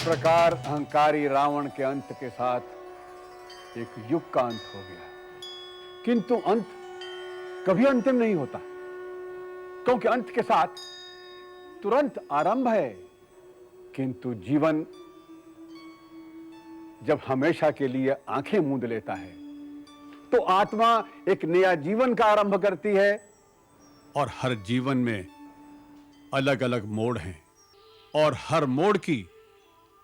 प्रकार अहंकारी रावण के अंत के साथ एक युग का अंत हो गया, किंतु अंत कभी अंतिम नहीं होता, क्योंकि अंत के साथ तुरंत आरंभ है। किंतु जीवन जब हमेशा के लिए आंखें मूंद लेता है तो आत्मा एक नया जीवन का आरंभ करती है, और हर जीवन में अलग अलग मोड़ हैं और हर मोड़ की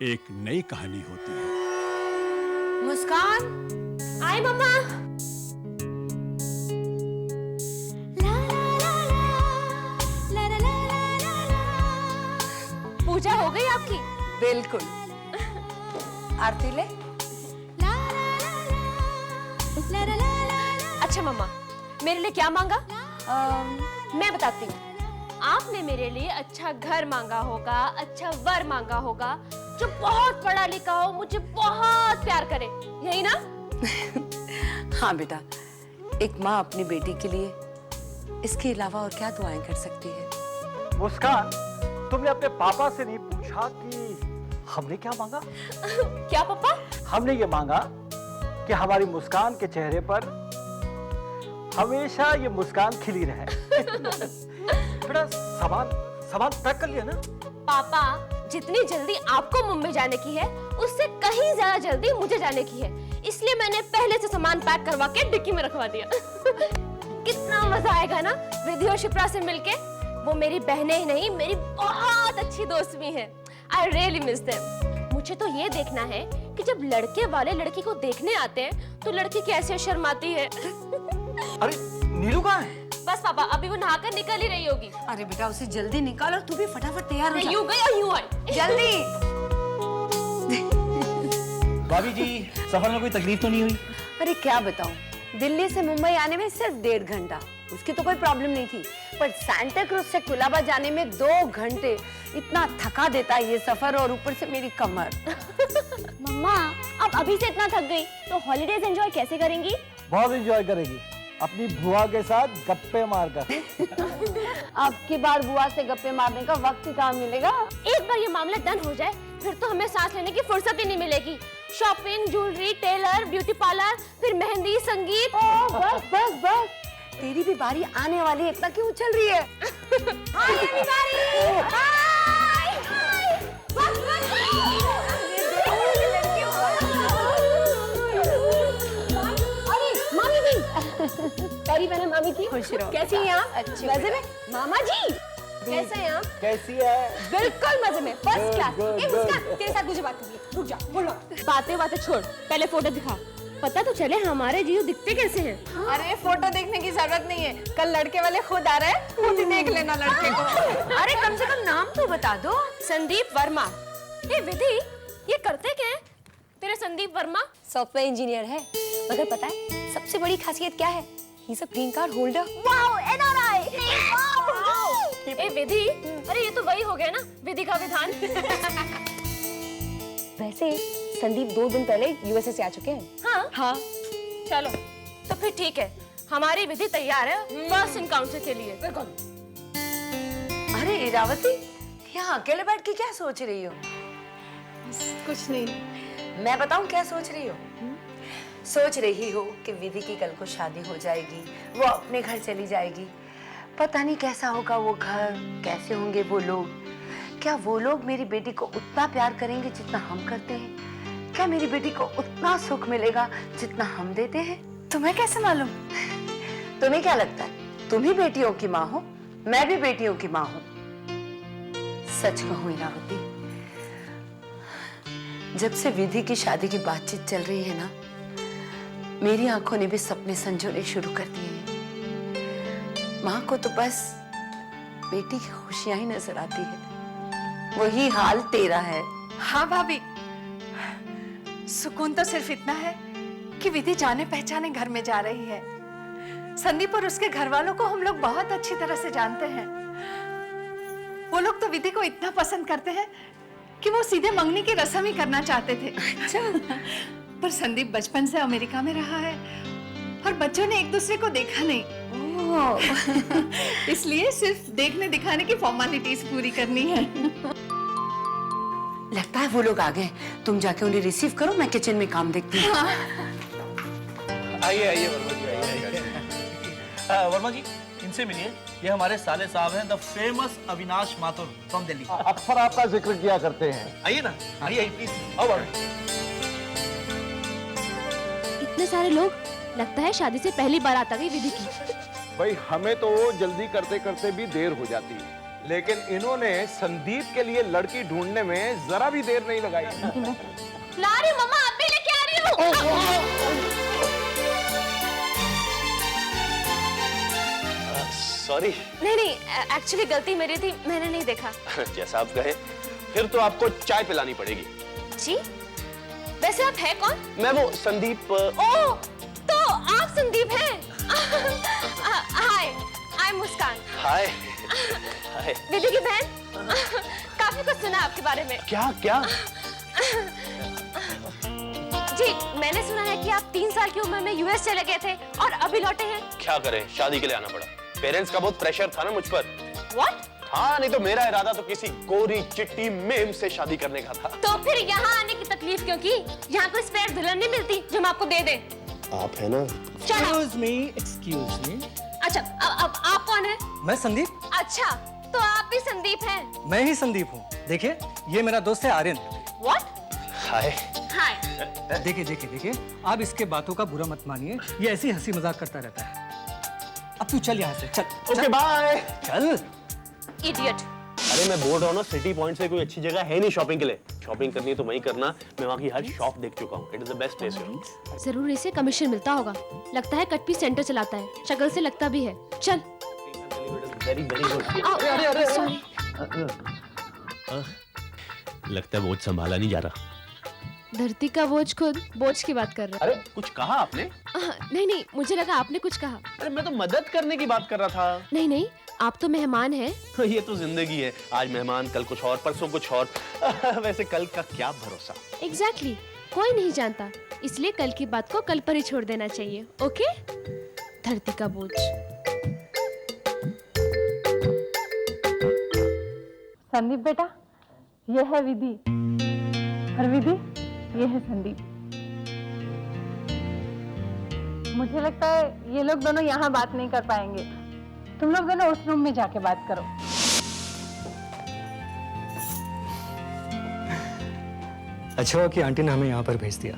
एक नई कहानी होती है। मुस्कान, आए मम्मा। पूजा हो गई आपकी? बिल्कुल। आरती ले। अच्छा मम्मा, मेरे लिए क्या मांगा? मैं बताती हूँ। आपने मेरे लिए अच्छा घर मांगा होगा, अच्छा वर मांगा होगा, जो बहुत पढ़ा लिखा हो, मुझे बहुत प्यार करे, यही ना? हाँ बेटा, एक माँ अपनी बेटी के लिए इसके अलावा और क्या दुआएं कर सकती है। मुस्कान, तुमने अपने पापा से नहीं पूछा कि हमने क्या मांगा? क्या पापा? हमने ये मांगा कि हमारी मुस्कान के चेहरे पर हमेशा ये मुस्कान खिली रहे। थोड़ा सामान पैक कर लिया ना? पापा, जितनी जल्दी आपको मुंबई जाने की है, उससे कहीं ज्यादा जल्दी मुझे जाने की है, इसलिए मैंने पहले से सामान पैक करवा के डिक्की में रखवा दिया। कितना मजा आएगा ना विधि और शिप्रा से मिलके। वो मेरी बहनें ही नहीं, मेरी बहुत अच्छी दोस्त भी हैं। I really miss them। मुझे तो ये देखना है कि जब लड़के वाले लड़की को देखने आते हैं तो लड़की कैसे शर्माती है। अरे नीलू कहाँ है? बस पापा, अभी वो नहाकर निकल ही रही होगी। अरे बेटा, उसे जल्दी निकाल और तू भी फटाफट तैयार हो जा। यूं गई और यूं आई। जल्दी। भाभी जी, सफर में कोई तकलीफ तो नहीं हुई? अरे क्या बताऊं, दिल्ली से मुंबई आने में सिर्फ 1.5 घंटा, उसकी तो कोई प्रॉब्लम नहीं थी, पर सांता क्रूज से कुलाबा जाने में 2 घंटे। इतना थका देता है ये सफर, और ऊपर से मेरी कमर। मम्मा, अब अभी से इतना थक गई तो हॉलीडेज एंजॉय कैसे करेंगी? बहुत एंजॉय करेगी, अपनी बुआ के साथ गप्पे मारकर। अब की बार बुआ से गप्पे मारने का वक्त ही कहाँ मिलेगा। एक बार ये मामला डन हो जाए, फिर तो हमें सांस लेने की फुर्सत ही नहीं मिलेगी। Shopping, jewellery, tailor, beauty parlour, फिर मेहंदी, संगीत। बस बस बस, तेरी भी बारी आने वाली है, इतना क्यों उछल रही है? हाय मेरी बारी। हाय हाय। बस बस। अरे मामी भी। पैरी बहना मामी की। खुश रहो। कैसी हैं आप? अच्छी। मजे में? मामा जी कैसे हैं आप? कैसी है? बिल्कुल मजे में, फर्स्ट क्लास। good, ये मुस्कान, तेरे साथ मुझे बात करनी है। रुक जा, बोलो। बातें छोड़, पहले फोटो दिखा, पता तो चले हमारे जीजू दिखते कैसे हैं। हाँ? अरे फोटो देखने की जरूरत नहीं है, कल लड़के वाले खुद आ रहे हैं, खुद ही देख लेना लड़के को। अरे कम से कम नाम तो बता दो। संदीप वर्मा। ये विधि, ये करते क्या है तेरे संदीप वर्मा? सॉफ्टवेयर इंजीनियर है, मगर पता है सबसे बड़ी खासियत क्या है? He is a green card holder. Wow, NRI. ए विधि, अरे ये तो वही हो गया ना, विधि का विधान। वैसे संदीप 2 दिन पहले यूएसए से आ चुके हैं। हाँ हाँ, चलो तो फिर ठीक है, हमारी विधि तैयार है फर्स्ट इनकाउंटर के लिए। अरे इरावती, यहाँ अकेले बैठ के क्या सोच रही हो? कुछ नहीं। मैं बताऊं क्या सोच रही हो? सोच रही हो कि विधि की कल को शादी हो जाएगी, वो अपने घर चली जाएगी। पता नहीं कैसा होगा वो घर, कैसे होंगे वो लोग। क्या वो लोग मेरी बेटी को उतना प्यार करेंगे जितना हम करते हैं? क्या मेरी बेटी को उतना सुख मिलेगा जितना हम देते हैं? तुम्हें कैसे मालूम? तुम्हें क्या लगता है तुम ही बेटियों की माँ हो? मैं भी बेटियों की माँ हूँ। सच कहूँ इरावती, जब से विधि की शादी की बातचीत चल रही है ना, मेरी आंखों ने भी सपने संजोने शुरू कर दिए हैं। माँ को तो बस बेटी की खुशियां ही नजर आती है। वही हाल तेरा है। हाँ भाभी, सुकून तो सिर्फ इतना है कि विधि जाने पहचाने घर में जा रही है। संदीप और उसके घर वालों को हम लोग बहुत अच्छी तरह से जानते हैं। वो लोग तो विधि को इतना पसंद करते हैं कि वो सीधे मंगनी की रस्म ही करना चाहते थे। अच्छा। पर संदीप बचपन से अमेरिका में रहा है और बच्चों ने एक दूसरे को देखा नहीं। इसलिए सिर्फ देखने दिखाने की फॉर्मेलिटीज पूरी करनी है। लगता है वो लोग आ गए। तुम जाके उन्हें रिसीव करो, मैं किचन में काम देखती हूँ। आइए आइए वर्मा जी, आइए। वर्मा जी, इनसे मिलिए। ये हमारे साले साहब हैं, the famous Avinash Mathur from Delhi. अक्सर आपका जिक्र किया करते हैं। आइए ना, आइए प्लीज। आओ इतने सारे लोग, लगता है शादी से पहली बार आता गई विधि की। भाई हमें तो जल्दी करते करते भी देर हो जाती है, लेकिन इन्होंने संदीप के लिए लड़की ढूंढने में जरा भी देर नहीं लगाई। ला रही हूँ मम्मा, आप भी लेके आ रही हूँ। सॉरी। नहीं, एक्चुअली गलती मेरी थी, मैंने नहीं देखा। जैसा आप कहे, फिर तो आपको चाय पिलानी पड़ेगी। जी, वैसे आप हैं कौन? मैं वो संदीप। ओह, तो आप संदीप हैं? हाय, आई एम मुस्कान। हाय। हाय। विधि की बहन। काफी कुछ सुना आपके बारे में। क्या क्या? जी, मैंने सुना है कि आप 3 साल की उम्र में यूएस चले गए थे और अभी लौटे हैं। क्या करें, शादी के लिए आना पड़ा। पेरेंट्स का बहुत प्रेशर था ना मुझ पर। What? हाँ, नहीं तो मेरा इरादा तो किसी गोरी चिट्टी मेम से शादी करने का था। तो फिर यहाँ आने की तकलीफ क्यों की? यहाँ कोई स्पेयर दुल्हन नहीं मिलती जो हम आपको दे दें। आप है ना? Excuse me. अच्छा, अब आप कौन है? मैं संदीप। अच्छा, तो आप ही संदीप हैं। मैं ही संदीप हूँ। देखिए, ये मेरा दोस्त है आर्यन। What? हाय। हाय। देखिए, आप इसके बातों का बुरा मत मानिए। ये ऐसी हंसी मजाक करता रहता है। अब तू चल यहाँ से, चल। Okay bye. चल। इडियट। अरे मैं बोल रहा हूँ ना, सिटी पॉइंट से कोई अच्छी जगह है नहीं शॉपिंग के लिए। शॉपिंग करनी है तो वहीं करना। मैं वहाँ की हर शॉप देख चुका हूँ। It is the best place. जरूर इसे कमीशन मिलता होगा। लगता है कट पीस सेंटर चलाता है, शक्ल से लगता भी है। चल। Very very good. अरे सॉरी। लगता है बोझ संभाला नहीं जा रहा। धरती का बोझ खुद बोझ की बात कर रहा अरे कुछ कहा आपने? है। नहीं, मुझे लगा आपने कुछ कहा। अरे मैं तो मदद करने की बात कर रहा था। नहीं, आप तो मेहमान हैं। ये तो जिंदगी है, आज मेहमान, कल कुछ और, परसों कुछ और। वैसे कल का क्या भरोसा। एग्जैक्टली, कोई नहीं जानता, इसलिए कल की बात को कल पर ही छोड़ देना चाहिए। ओके? धरती का बोझ। संदीप बेटा, ये है विधि। और विधि, ये है संदीप। मुझे लगता है ये लोग दोनों यहाँ बात नहीं कर पाएंगे। तुम लोग दोनों उस रूम में जाके बात करो। अच्छा हुआ कि आंटी ने हमें यहाँ पर भेज दिया,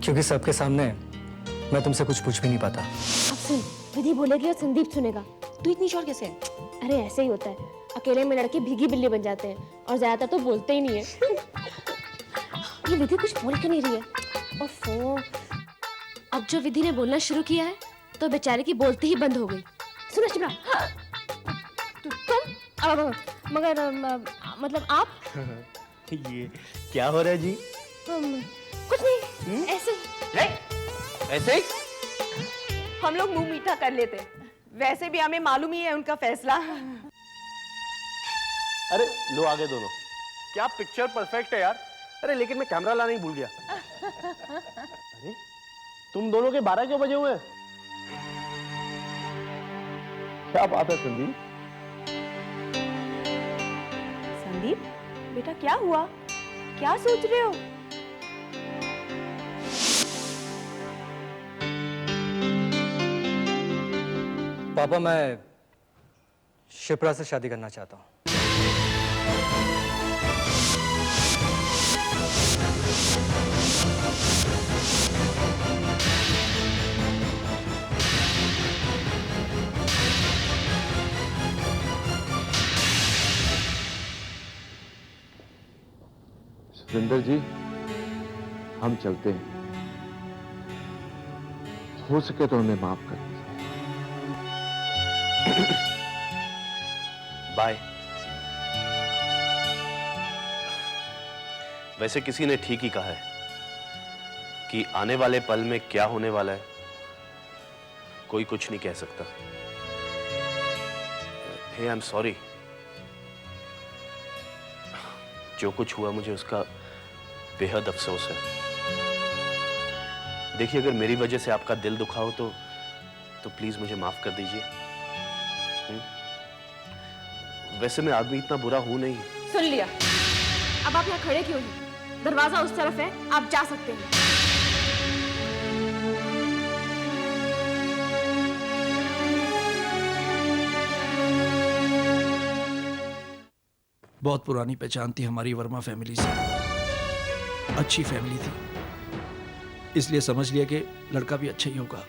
क्योंकि सबके सामने मैं तुमसे कुछ पूछ भी नहीं पाता। अब सुन, विधि बोलेगी और संदीप सुनेगा। तू इतनी श्योर कैसे है? अरे ऐसे ही होता है, अकेले में लड़के भीगी बिल्ली बन जाते हैं और ज्यादातर तो बोलते ही नहीं है। ये विधि कुछ बोल क्यों नहीं रही है? ओफो, अब जो विधि ने बोलना शुरू किया है तो बेचारे की बोलती ही बंद हो गई। सुनो शिप्रा, तुम मगर मतलब आप ये क्या हो रहा है जी? कुछ नहीं, ऐसे ही। ऐसे ही? हम लोग मुंह मीठा कर लेते, वैसे भी हमें मालूम ही है उनका फैसला। अरे लो आगे दोनों। क्या पिक्चर परफेक्ट है यार। अरे लेकिन मैं कैमरा लाना ही भूल गया। अरे तुम दोनों के 12 क्यों बजे हुए हैं? क्या बात है संदीप? संदीप बेटा, क्या हुआ? क्या सोच रहे हो? पापा, मैं शिप्रा से शादी करना चाहता हूँ। सुरेंद्र जी, हम चलते हैं। हो सके तो हमें माफ कर दीजिए। बाय। वैसे किसी ने ठीक ही कहा है कि आने वाले पल में क्या होने वाला है कोई कुछ नहीं कह सकता। हे, आई एम सॉरी। जो कुछ हुआ मुझे उसका बेहद अफसोस है। देखिए, अगर मेरी वजह से आपका दिल दुखा हो तो प्लीज मुझे माफ कर दीजिए। वैसे मैं आदमी इतना बुरा हूं नहीं। सुन लिया, अब आप यहाँ खड़े क्यों हैं? दरवाजा उस तरफ है, आप जा सकते हैं। बहुत पुरानी पहचान थी हमारी वर्मा फैमिली से, अच्छी फैमिली थी, इसलिए समझ लिया कि लड़का भी अच्छा ही होगा।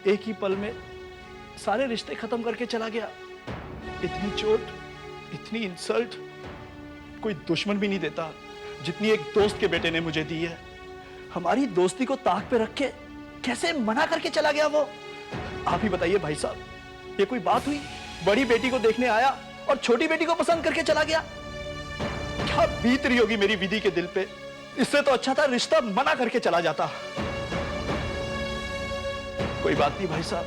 एक ही पल में सारे रिश्ते खत्म करके चला गया। इतनी चोट, इतनी इंसल्ट कोई दुश्मन भी नहीं देता जितनी एक दोस्त के बेटे ने मुझे दी है। हमारी दोस्ती को ताक पे रख के कैसे मना करके चला गया वो। आप ही बताइए भाई साहब, ये कोई बात हुई? बड़ी बेटी को देखने आया और छोटी बेटी को पसंद करके चला गया। क्या बीत रही होगी मेरी विधि के दिल पे। इससे तो अच्छा था रिश्ता मना करके चला जाता। कोई बात नहीं भाई साहब,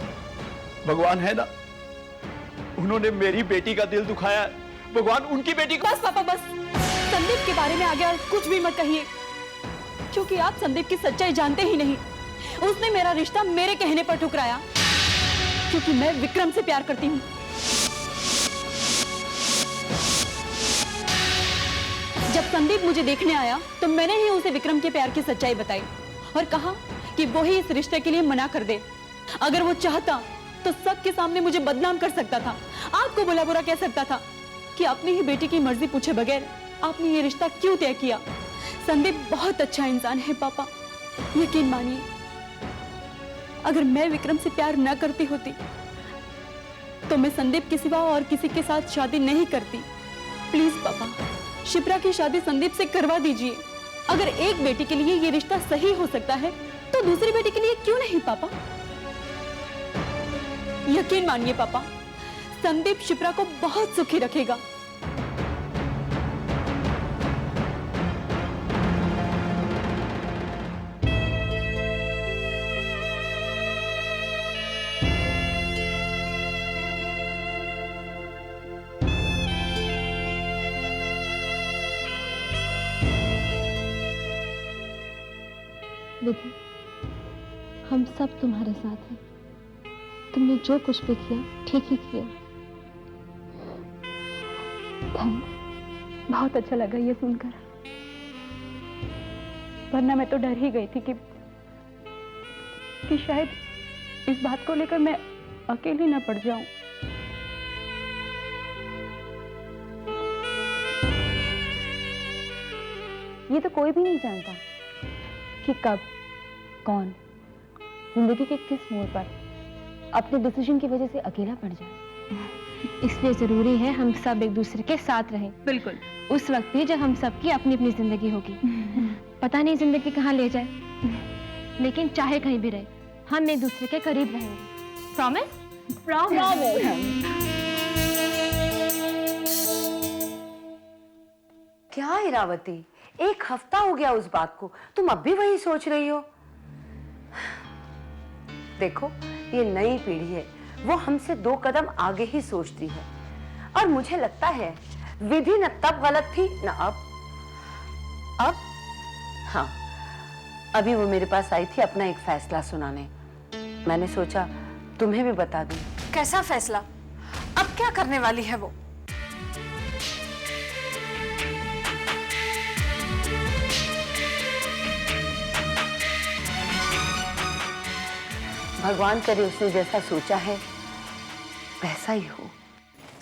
भगवान है ना, उन्होंने मेरी बेटी का दिल दुखाया है, भगवान उनकी बेटी को। बस पापा बस, संदीप के बारे में आगे और कुछ भी मत कहिए, क्योंकि आप संदीप की सच्चाई जानते ही नहीं। उसने मेरा रिश्ता मेरे कहने पर ठुकराया, क्योंकि मैं विक्रम से प्यार करती हूँ। जब संदीप मुझे देखने आया तो मैंने ही उसे विक्रम के प्यार की सच्चाई बताई और कहा कि वो ही इस रिश्ते के लिए मना कर दे। अगर वो चाहता तो सबके सामने मुझे बदनाम कर सकता था, आपको बुरा बुरा कह सकता था कि अपनी ही बेटी की मर्जी पूछे बगैर आपने ये रिश्ता क्यों तय किया। संदीप बहुत अच्छा इंसान है पापा, यकीन मानिए। अगर मैं विक्रम से प्यार न करती होती तो मैं संदीप के सिवा और किसी के साथ शादी नहीं करती। प्लीज पापा, शिप्रा की शादी संदीप से करवा दीजिए। अगर एक बेटी के लिए ये रिश्ता सही हो सकता है तो दूसरी बेटी के लिए क्यों नहीं पापा? यकीन मानिए पापा, संदीप शिप्रा को बहुत सुखी रखेगा। विधि, हम सब तुम्हारे साथ हैं। तुमने जो कुछ भी किया ठीक ही किया। थैंक्स, बहुत अच्छा लगा ये सुनकर, वरना मैं तो डर ही गई थी कि शायद इस बात को लेकर मैं अकेली ना पड़ जाऊं। ये तो कोई भी नहीं जानता कि कब, कौन जिंदगी के किस मोड़ पर अपने डिसीजन की वजह से अकेला पड़ जाए। इसलिए जरूरी है हम सब एक दूसरे के साथ रहें। बिल्कुल, उस वक्त भी जब हम सबकी अपनी अपनी जिंदगी होगी। पता नहीं जिंदगी कहाँ ले जाए, लेकिन चाहे कहीं भी रहे हम एक दूसरे के करीब रहेंगे। प्रॉमिस? प्रॉमिस। क्या इरावती, एक हफ्ता हो गया उस बात को, तुम अब भी वही सोच रही हो? देखो, ये नई पीढ़ी है, वो हमसे 2 कदम आगे ही सोचती है। और मुझे लगता है विधि न तब गलत थी न अब हाँ, अभी वो मेरे पास आई थी अपना एक फैसला सुनाने। मैंने सोचा तुम्हें भी बता दूं। कैसा फैसला? अब क्या करने वाली है वो? भगवान करे उसने जैसा सोचा है वैसा ही हो।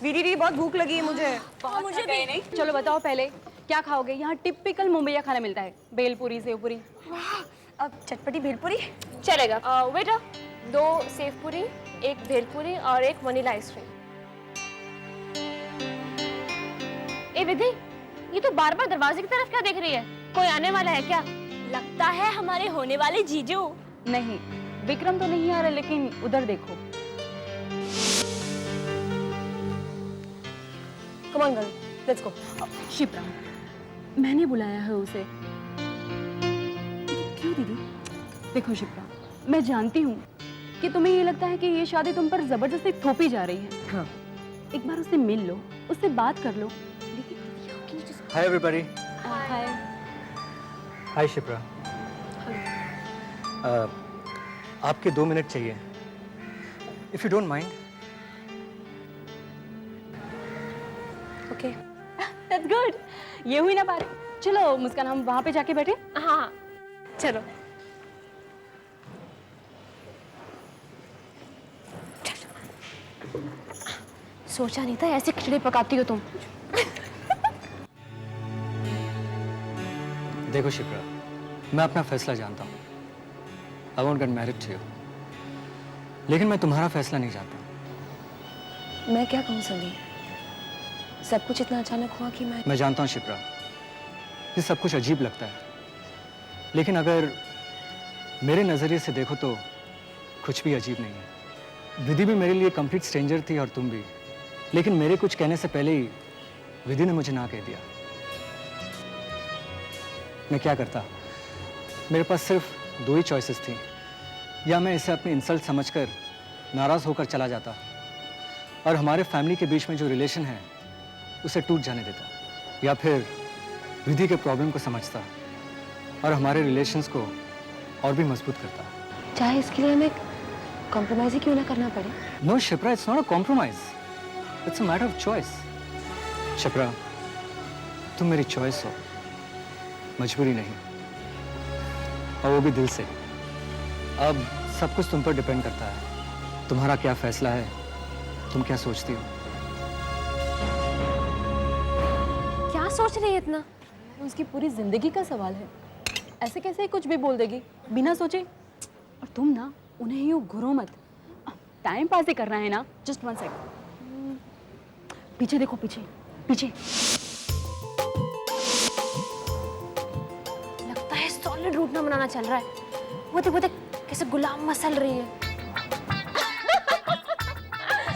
दीदी बहुत भूख लगी है मुझे। मुझे भी नहीं। चलो बताओ पहले क्या खाओगे? यहाँ टिपिकल मुंबईया खाना मिलता है, भेलपूरी, सेवपूरी। अब चटपटी भेलपूरी चलेगा। बेटा 2 सेवपूरी, 1 भेलपूरी और 1 वनीला आइसक्रीम। ए विधि, ये तो बार बार दरवाजे की तरफ क्या देख रही है? कोई आने वाला है क्या? लगता है हमारे होने वाले जीजू। नहीं, विक्रम तो नहीं आ रहा, लेकिन उधर देखो। Come on girl, let's go. Shipra, मैंने बुलाया है उसे। क्यों दीदी? देखो शिप्रा, मैं जानती हूँ कि तुम्हें ये लगता है कि ये शादी तुम पर जबरदस्ती थोपी जा रही है। हाँ। एक बार उससे मिल लो, उससे बात कर लो। Hi everybody. हाय। हाय शिप्रा। आपके 2 मिनट चाहिए, if you don't mind. Okay. That's good. ये हुई ना बात। चलो मुस्कान, हम वहां पे जाके बैठे। हाँ चलो। सोचा नहीं था ऐसे खिचड़ी पकाती हो तुम। देखो शिप्रा, मैं अपना फैसला जानता हूँ। I won't get married to you, लेकिन मैं तुम्हारा फैसला नहीं जानता। मैं क्या कहूँ संदीप, सब कुछ इतना अचानक हुआ कि मैं जानता हूँ शिप्रा, ये सब कुछ अजीब लगता है, लेकिन अगर मेरे नजरिए से देखो तो कुछ भी अजीब नहीं है। विधि भी मेरे लिए कंप्लीट स्ट्रेंजर थी और तुम भी, लेकिन मेरे कुछ कहने से पहले ही विधि ने मुझे ना कह दिया। मैं क्या करता? मेरे पास सिर्फ 2 ही चॉइसेस थी, या मैं इसे अपनी इंसल्ट समझकर नाराज होकर चला जाता और हमारे फैमिली के बीच में जो रिलेशन है उसे टूट जाने देता, या फिर विधि के प्रॉब्लम को समझता और हमारे रिलेशंस को और भी मजबूत करता। चाहे इसके लिए हमें कॉम्प्रोमाइज ही क्यों ना करना पड़े। No Shipra, it's not a compromise, it's a matter of choice. Shipra, तुम मेरी चॉइस हो, मजबूरी नहीं, और वो भी दिल से। अब सब कुछ तुम पर डिपेंड करता है, तुम्हारा क्या फैसला है, तुम क्या सोचती हो। क्या सोच रही है इतना? उसकी पूरी जिंदगी का सवाल है, ऐसे कैसे कुछ भी बोल देगी बिना सोचे। और तुम ना उन्हें यूं घुरो मत, टाइम पास ही करना है ना। जस्ट 1 सेकंड, पीछे देखो, पीछे पीछे। लगता है सॉलिड रूट ना बनाना चल रहा है। वो देख कैसे गुलाम मसल रही है।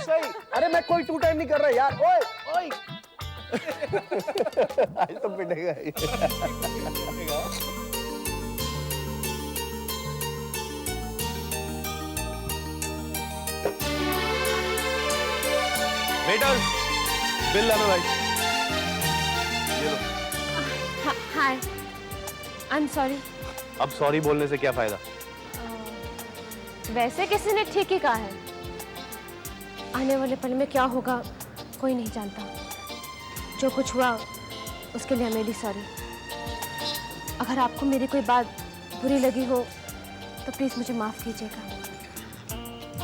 सही। अरे मैं कोई टू टाइम नहीं कर रहा यार। ओए ओए आज तो पिटेगा ही। वेटर, बिल लाना भाई। ये लो। हाय, आई एम सॉरी। अब सॉरी बोलने से क्या फायदा? वैसे किसी ने ठीक ही कहा है, आने वाले पल में क्या होगा कोई नहीं जानता। जो कुछ हुआ उसके लिए मेरी सॉरी। अगर आपको मेरी कोई बात बुरी लगी हो तो प्लीज मुझे माफ कीजिएगा।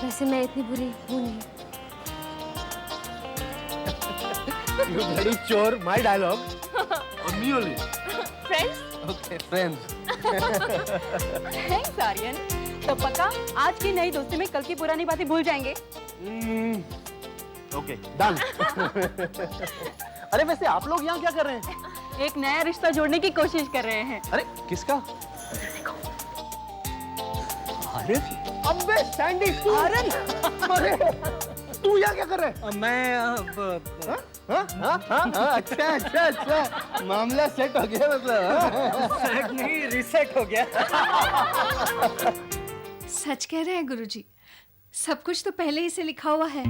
वैसे मैं इतनी बुरी हूँ नहीं। You bloody chore, my dialogue. On me only. Friends? Okay, friends. Thanks Aryan. तो पक्का आज की नई दोस्ती में कल की पुरानी बातें भूल जाएंगे। Okay, done. अरे वैसे आप लोग यहाँ क्या कर रहे हैं? एक नया रिश्ता जोड़ने की कोशिश कर रहे हैं। अरे किसका? अरे अबे सैंडी, आर्यन, अरे तू यहाँ क्या कर रहा है? मैं अच्छा मामला सेट हो गया मतलब। सेट नहीं, रीसेट हो गया। सच कह रहे हैं गुरुजी, सब कुछ तो पहले ही से लिखा हुआ है।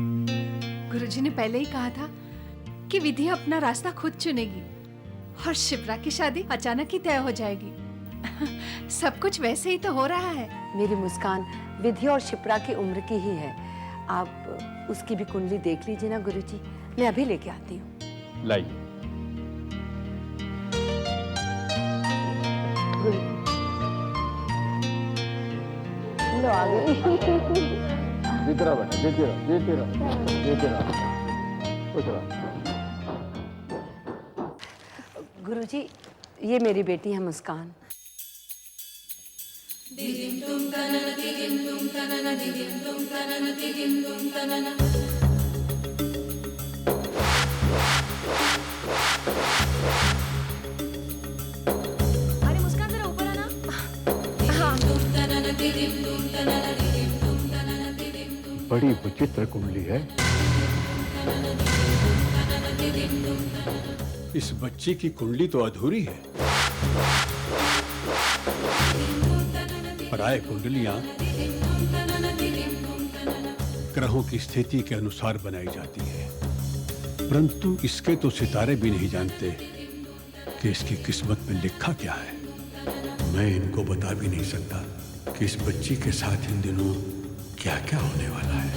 गुरुजी ने पहले ही कहा था कि विधि अपना रास्ता खुद चुनेगी और शिप्रा की शादी अचानक ही तय हो जाएगी। सब कुछ वैसे ही तो हो रहा है। मेरी मुस्कान विधि और शिप्रा की उम्र की ही है। आप उसकी भी कुंडली देख लीजिए ना गुरुजी, मैं अभी लेके आती हूँ। लाइए। लो आ गई। जीते रहो बेटा, जीते रहो, जीते रहो, जीते रहो। कुछ रहो। गुरुजी, ये मेरी बेटी है मुस्कान। अरे मुस्कान जरा ऊपर आना। बड़ी विचित्र कुंडली है। इस बच्ची की कुंडली तो अधूरी है। पराये कुंडलियां ग्रहों की स्थिति के अनुसार बनाई जाती है, परंतु इसके तो सितारे भी नहीं जानते कि इसकी किस्मत में लिखा क्या है। मैं इनको बता भी नहीं सकता कि इस बच्ची के साथ इन दिनों क्या क्या होने वाला है।